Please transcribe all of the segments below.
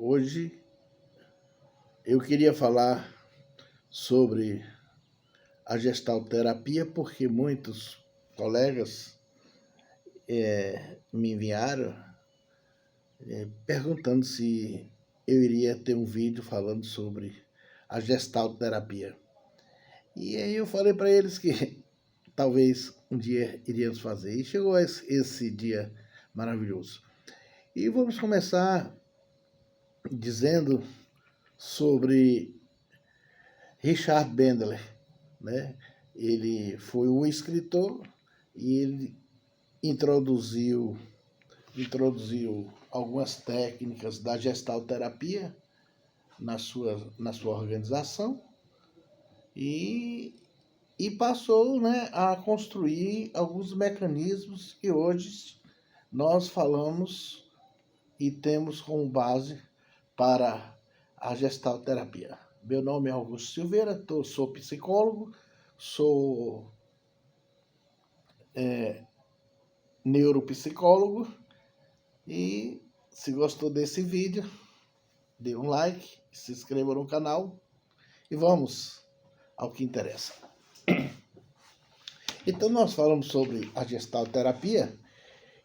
Hoje eu queria falar sobre a gestalterapia porque muitos colegas me enviaram perguntando se eu iria ter um vídeo falando sobre a gestalterapia. E aí eu falei para eles que talvez um dia iríamos fazer. E chegou esse dia maravilhoso. E vamos começar dizendo sobre Richard Bandler, né? Ele foi um escritor e ele introduziu algumas técnicas da gestalterapia na sua organização e passou, né, a construir alguns mecanismos que hoje nós falamos e temos como base para a gestalterapia. Meu nome é Augusto Silveira, sou psicólogo, sou neuropsicólogo e se gostou desse vídeo, dê um like, se inscreva no canal e vamos ao que interessa. Então nós falamos sobre a gestalterapia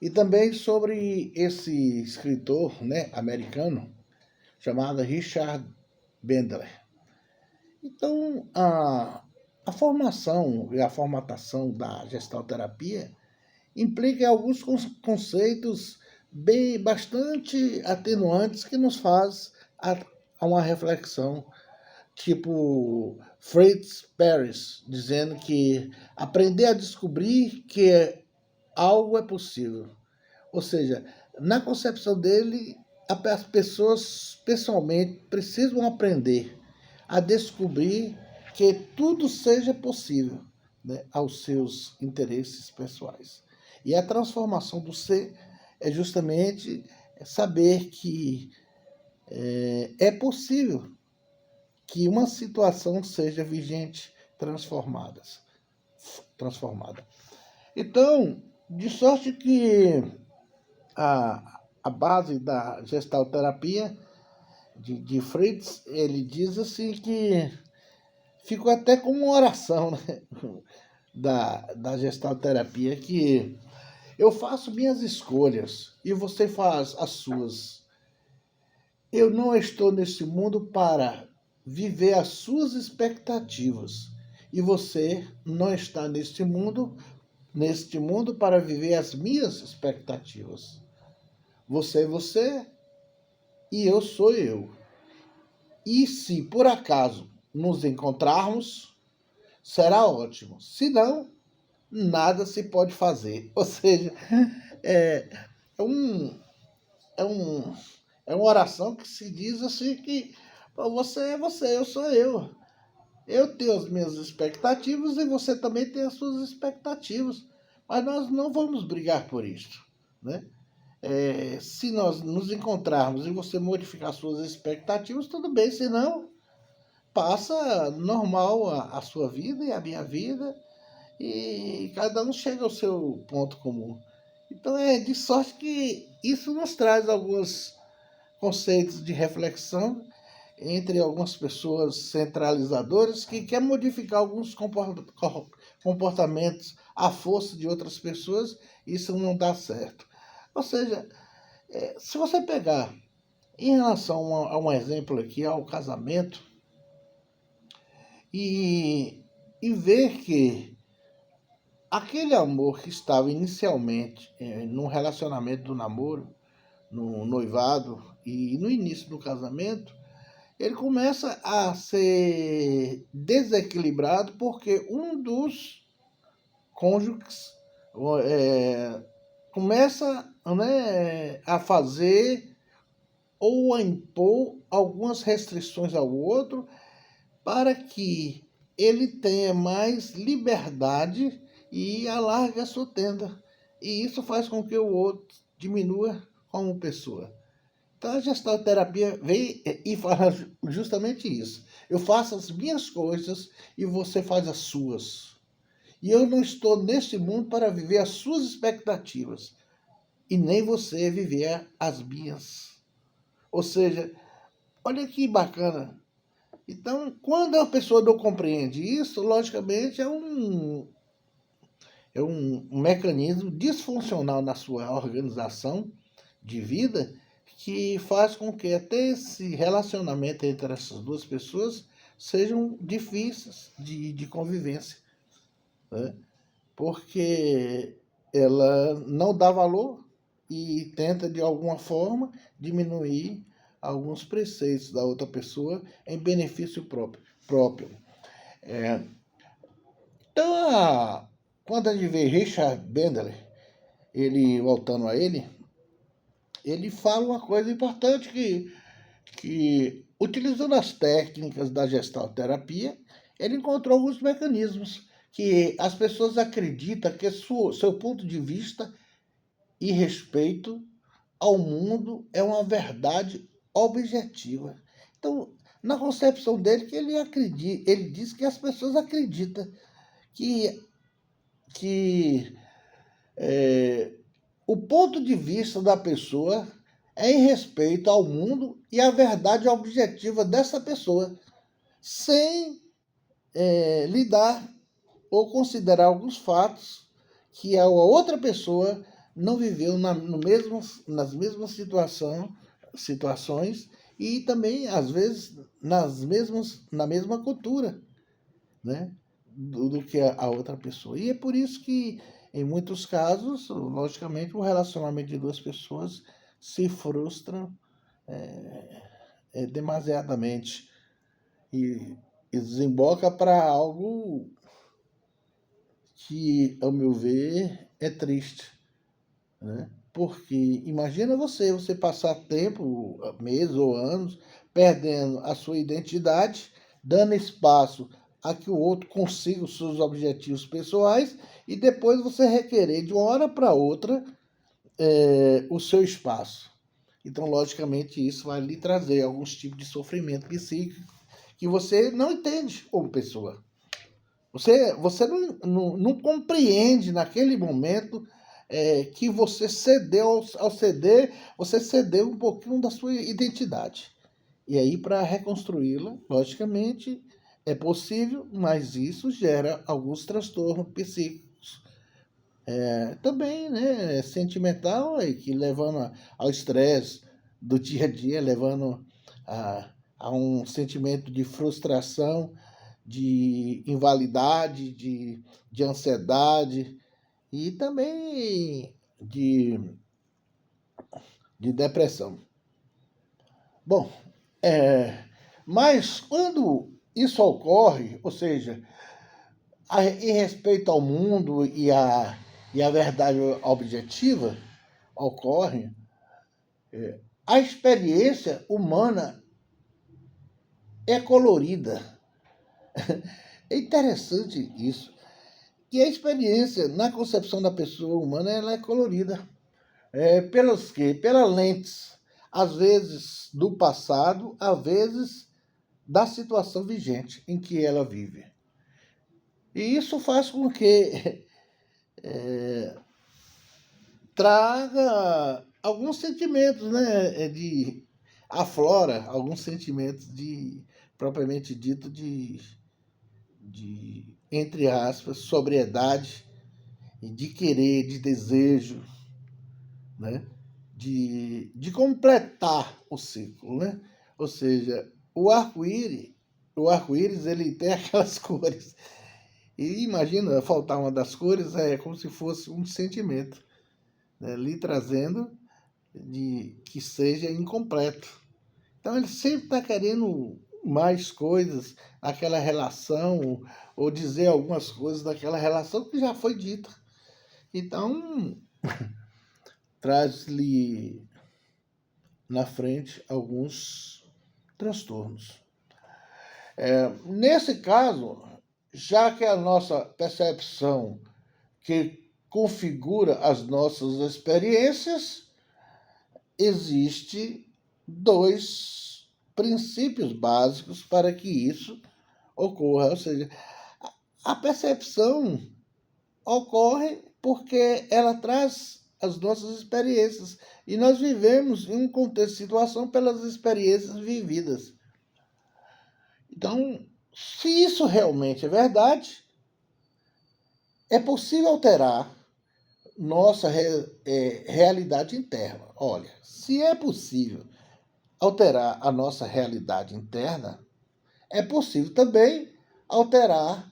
e também sobre esse escritor, né, americano chamado Richard Bandler. Então a formação e a formatação da gestalterapia implica alguns conceitos bastante atenuantes que nos faz a uma reflexão, tipo Fritz Perls, dizendo que aprender a descobrir que algo é possível. Ou seja, na concepção dele, as pessoas pessoalmente precisam aprender a descobrir que tudo seja possível, né, aos seus interesses pessoais. E a transformação do ser é justamente saber que é possível que uma situação seja vigente, transformada. Então, de sorte que a base da gestalterapia de Fritz, ele diz assim que ficou até como uma oração, né, da gestalterapia, que eu faço minhas escolhas e você faz as suas. Eu não estou nesse mundo para viver as suas expectativas e você não está neste mundo para viver as minhas expectativas. Você é você e eu sou eu. E se por acaso nos encontrarmos, será ótimo. Se não, nada se pode fazer. Ou seja, é, é, um, é, um, é uma oração que se diz assim que você é você, eu sou eu. Eu tenho as minhas expectativas e você também tem as suas expectativas. Mas nós não vamos brigar por isso, né? Se nós nos encontrarmos e você modificar suas expectativas, tudo bem. Se não, passa normal a sua vida e a minha vida e cada um chega ao seu ponto comum. Então é de sorte que isso nos traz alguns conceitos de reflexão entre algumas pessoas centralizadoras que querem modificar alguns comportamentos à força de outras pessoas, isso não dá certo. Ou seja, se você pegar em relação a um exemplo aqui, ao casamento, e ver que aquele amor que estava inicialmente no relacionamento do namoro, no noivado e no início do casamento, ele começa a ser desequilibrado porque um dos cônjuges começa, né, a fazer ou a impor algumas restrições ao outro para que ele tenha mais liberdade e alargue a sua tenda. E isso faz com que o outro diminua como pessoa. Então a gestalterapia vem e fala justamente isso. Eu faço as minhas coisas e você faz as suas. E eu não estou neste mundo para viver as suas expectativas. E nem você viver as minhas. Ou seja, Olha que bacana. Então, quando a pessoa não compreende isso, logicamente é um mecanismo disfuncional na sua organização de vida que faz com que até esse relacionamento entre essas duas pessoas sejam difíceis de convivência, né? Porque ela não dá valor e tenta, de alguma forma, diminuir alguns preceitos da outra pessoa em benefício próprio. É, então, quando a gente vê Richard Bandler, ele voltando a ele fala uma coisa importante que utilizando as técnicas da gestalterapia, ele encontrou alguns mecanismos que as pessoas acreditam que seu ponto de vista e respeito ao mundo é uma verdade objetiva. Então, na concepção dele, que ele diz que as pessoas acreditam que, que o ponto de vista da pessoa é em respeito ao mundo e à verdade objetiva dessa pessoa, sem lidar ou considerar alguns fatos que a outra pessoa não viveu nas mesmas situações e também, às vezes, na mesma cultura, né, do que a outra pessoa. E é por isso que, em muitos casos, logicamente, o relacionamento de duas pessoas se frustra demasiadamente e desemboca para algo que, ao meu ver, é triste, né? Porque imagina você passar tempo, meses ou anos, perdendo a sua identidade, dando espaço a que o outro consiga os seus objetivos pessoais e depois você requerer de uma hora para outra o seu espaço. Então, logicamente, isso vai lhe trazer alguns tipos de sofrimento psíquico que você não entende como pessoa. Você não compreende naquele momento que você cedeu, ao ceder, você cedeu um pouquinho da sua identidade. E aí, para reconstruí-la, logicamente, é possível, mas isso gera alguns transtornos psíquicos. Também, né, sentimental, que levando ao estresse do dia a dia, levando a um sentimento de frustração, de invalidade, de ansiedade e também de depressão. Bom, mas quando isso ocorre, ou seja, em respeito ao mundo e a verdade objetiva ocorre, a experiência humana é colorida. É interessante isso, que a experiência na concepção da pessoa humana ela é colorida. Pelos quê? Pelas lentes, às vezes do passado, às vezes da situação vigente em que ela vive. E isso faz com que traga alguns sentimentos, né? Aflora alguns sentimentos propriamente dito, entre aspas, sobriedade, de querer, de desejo, né? De completar o ciclo, né? Ou seja, o arco-íris ele tem aquelas cores. E imagina, faltar uma das cores é como se fosse um sentimento, né? Lhe trazendo de que seja incompleto. Então ele sempre está querendo mais coisas naquela relação, ou dizer algumas coisas daquela relação que já foi dita. Então, traz-lhe na frente alguns transtornos. Nesse caso, já que a nossa percepção que configura as nossas experiências, existe dois princípios básicos para que isso ocorra. Ou seja, a percepção ocorre porque ela traz as nossas experiências. E nós vivemos em um contexto de situação pelas experiências vividas. Então, se isso realmente é verdade, é possível alterar nossa realidade interna. Olha, se é possível alterar a nossa realidade interna, é possível também alterar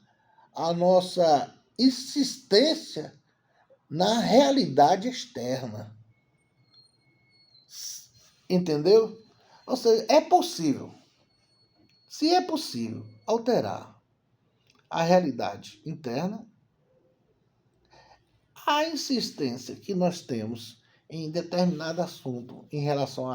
a nossa insistência na realidade externa. Entendeu? Ou seja, é possível. Se é possível alterar a realidade interna, a insistência que nós temos em determinado assunto em relação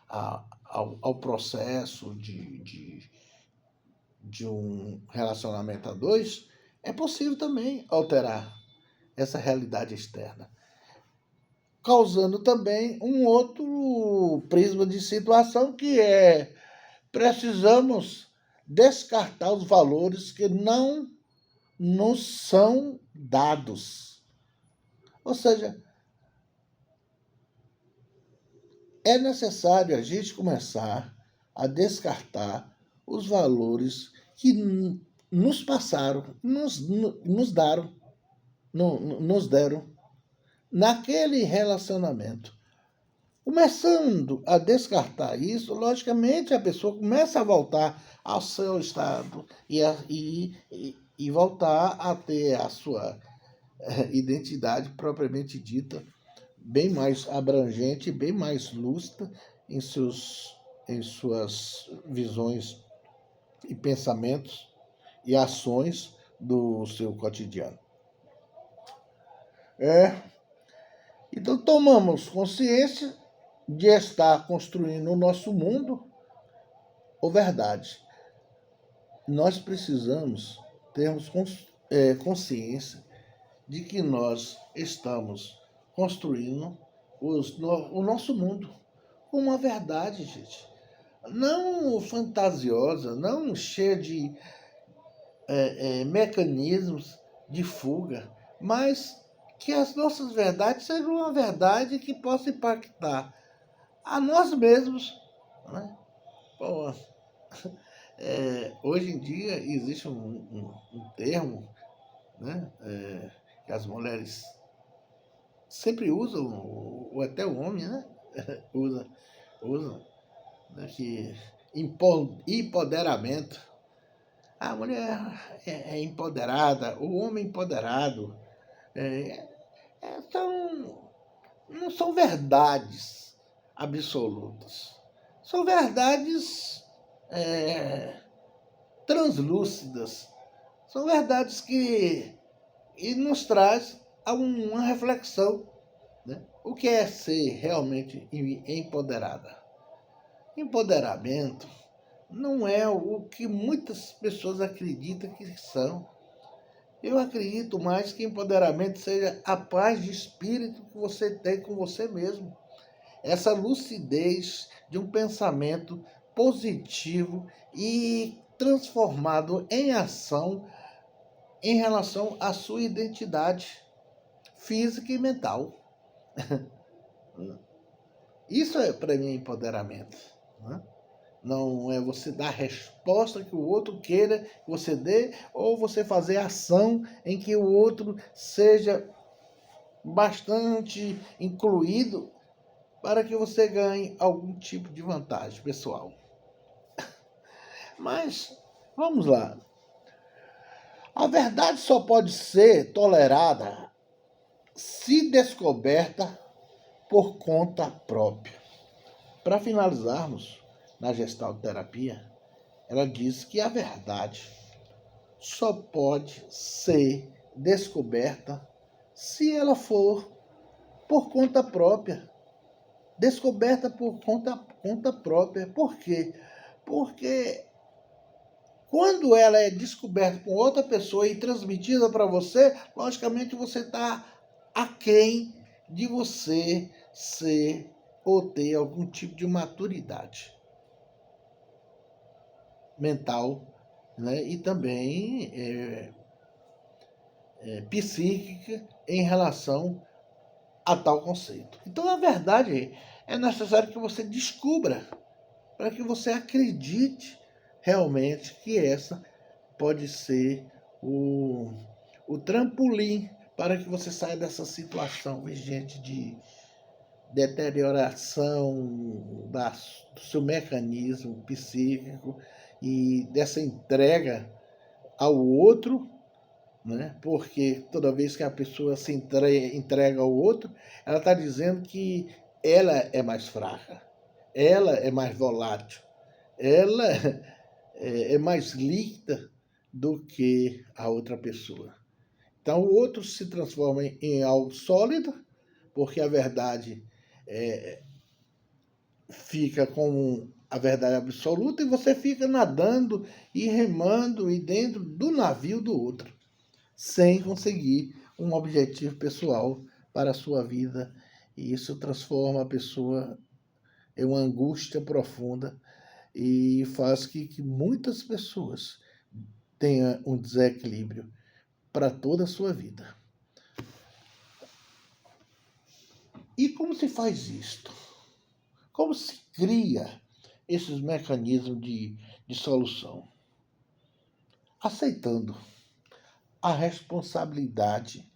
ao processo de um relacionamento a dois, é possível também alterar essa realidade externa, causando também um outro prisma de situação que é: precisamos descartar os valores que não nos são dados. Ou seja, é necessário a gente começar a descartar os valores que nos passaram, nos deram naquele relacionamento. Começando a descartar isso, logicamente a pessoa começa a voltar ao seu estado e voltar a ter a sua identidade propriamente dita, bem mais abrangente, bem mais lúcida em suas visões e pensamentos e ações do seu cotidiano. Então tomamos consciência de estar construindo o nosso mundo ou verdade. Nós precisamos termos consciência de que nós estamos construindo o nosso mundo com uma verdade, gente. Não fantasiosa, não cheia de mecanismos de fuga, mas que as nossas verdades sejam uma verdade que possa impactar a nós mesmos. Né? Bom, hoje em dia existe um termo, né, que as mulheres sempre usam, ou até o homem, né? usa, né, que empoderamento. A mulher é empoderada, o homem empoderado. Não são verdades absolutas. São verdades translúcidas. São verdades que nos traz a uma reflexão. Né? O que é ser realmente empoderada? Empoderamento não é o que muitas pessoas acreditam que são. Eu acredito mais que empoderamento seja a paz de espírito que você tem com você mesmo. Essa lucidez de um pensamento positivo e transformado em ação em relação à sua identidade física e mental. Isso é para mim empoderamento. Né? Não é você dar a resposta que o outro queira que você dê, ou você fazer ação em que o outro seja bastante incluído para que você ganhe algum tipo de vantagem pessoal. Mas, vamos lá. A verdade só pode ser tolerada se descoberta por conta própria. Para finalizarmos, na gestalterapia, ela diz que a verdade só pode ser descoberta se ela for por conta própria. Descoberta por conta própria. Por quê? Porque quando ela é descoberta por outra pessoa e transmitida para você, logicamente você está aquém de você ser ou ter algum tipo de maturidade mental, né? E também psíquica em relação a tal conceito. Então, na verdade, é necessário que você descubra, para que você acredite realmente que essa pode ser o trampolim para que você saia dessa situação vigente de deterioração do seu mecanismo psíquico e dessa entrega ao outro, né? Porque toda vez que a pessoa se entrega ao outro, ela está dizendo que ela é mais fraca, ela é mais volátil, ela é mais líquida do que a outra pessoa. Então o outro se transforma em algo sólido, porque a verdade fica com a verdade absoluta e você fica nadando e remando e dentro do navio do outro, sem conseguir um objetivo pessoal para a sua vida. E isso transforma a pessoa em uma angústia profunda e faz que muitas pessoas tenham um desequilíbrio para toda a sua vida. E como se faz isto? Como se cria esses mecanismos de solução? Aceitando a responsabilidade,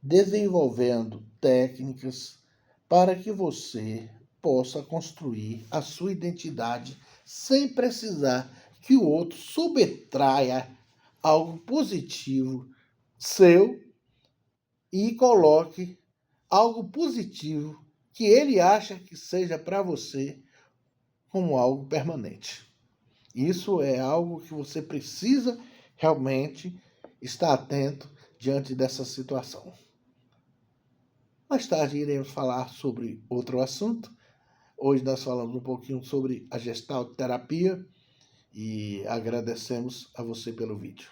desenvolvendo técnicas para que você possa construir a sua identidade sem precisar que o outro subtraia algo positivo seu e coloque algo positivo que ele acha que seja para você como algo permanente. Isso é algo que você precisa realmente estar atento diante dessa situação. Mais tarde iremos falar sobre outro assunto. Hoje nós falamos um pouquinho sobre a Gestalt terapia e agradecemos a você pelo vídeo.